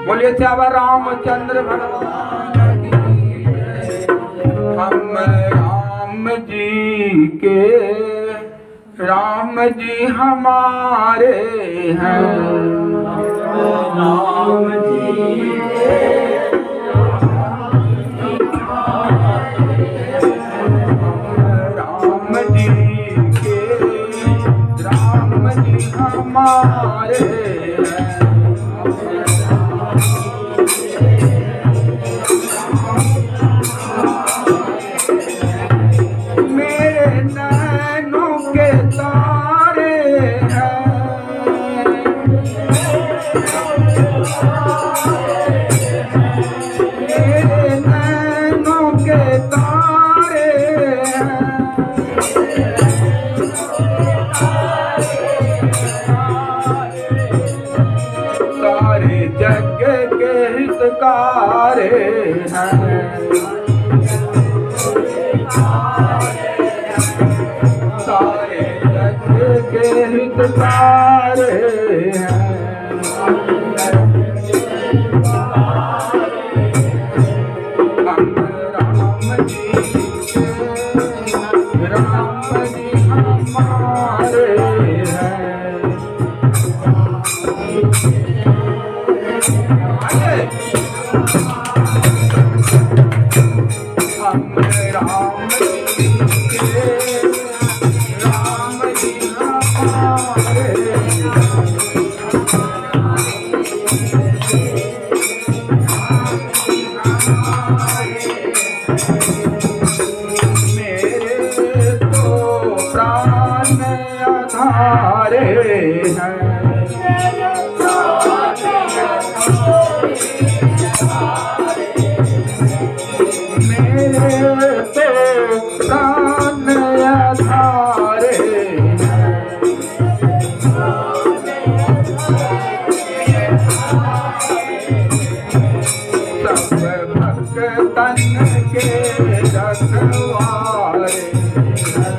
बोलिए श्यावर रामचंद्र भगवान की जय। हम राम जी के, राम जी हमारे हैं। राम जी के, राम जी के, राम जी हमारे हैं। मेरे नैनों के तारे हैं, मेरे नैनों के तारे हैं। सारे जग के हितकारी हैं, सारे जग के हितकारी हैं। हम राम जी के, राम जी हमारे हैं। हम राम जी के, राम जी हमारे हैं। मेरे तो प्राण आधारे हैं, मेरे तो प्राण आधारे हैं। सब भक्तन के रखवारे हैं।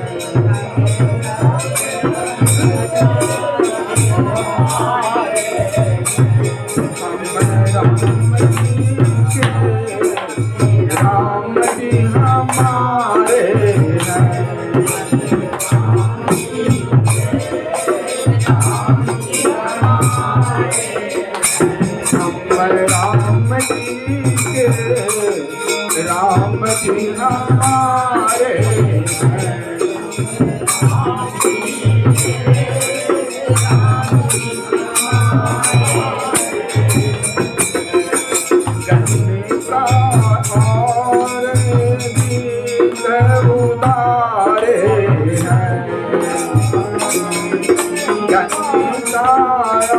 राम जी हमारे हैं। हम राम जी के, राम जी हमारे हैं। गंगा और गीत उतारे हैं, गंगा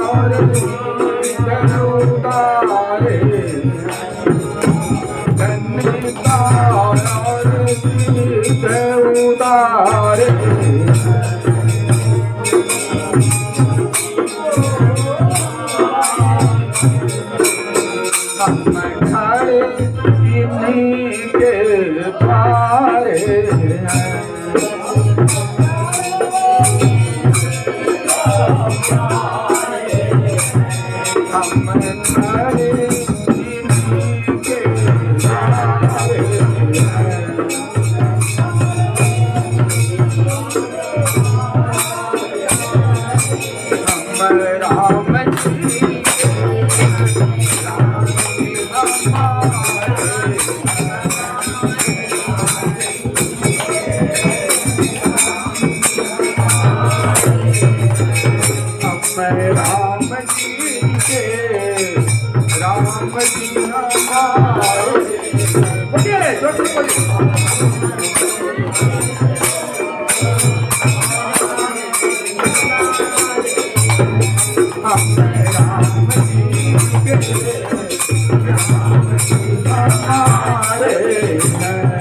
और गीत उतारे हैं। गंगा और गीत उतारे हैं। हम खड़े इन्हीं के पारे हैं। हम खड़े इन्हीं के पारे हैं। हम राम जी राम जी के, राम जी हमारे। बोलिए जोर से बोलिए। हम राम जी के, राम जी हमारे हैं।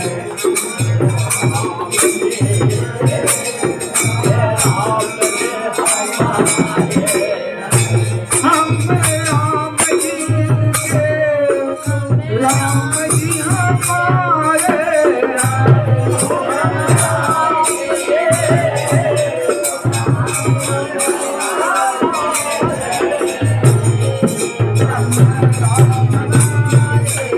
राम जी हमारे हैं। जी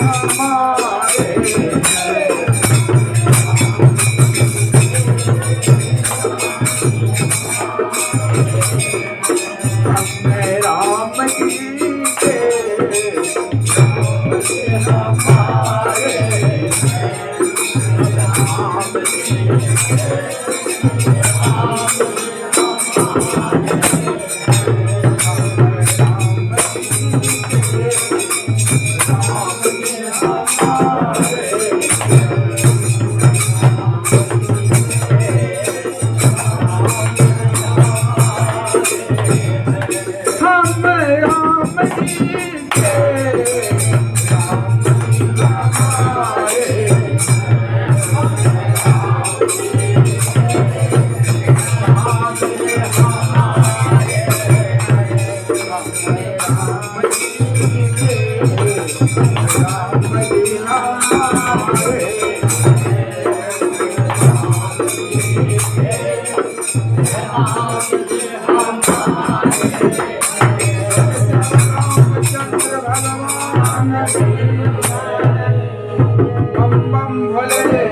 हमारे बम बम भोले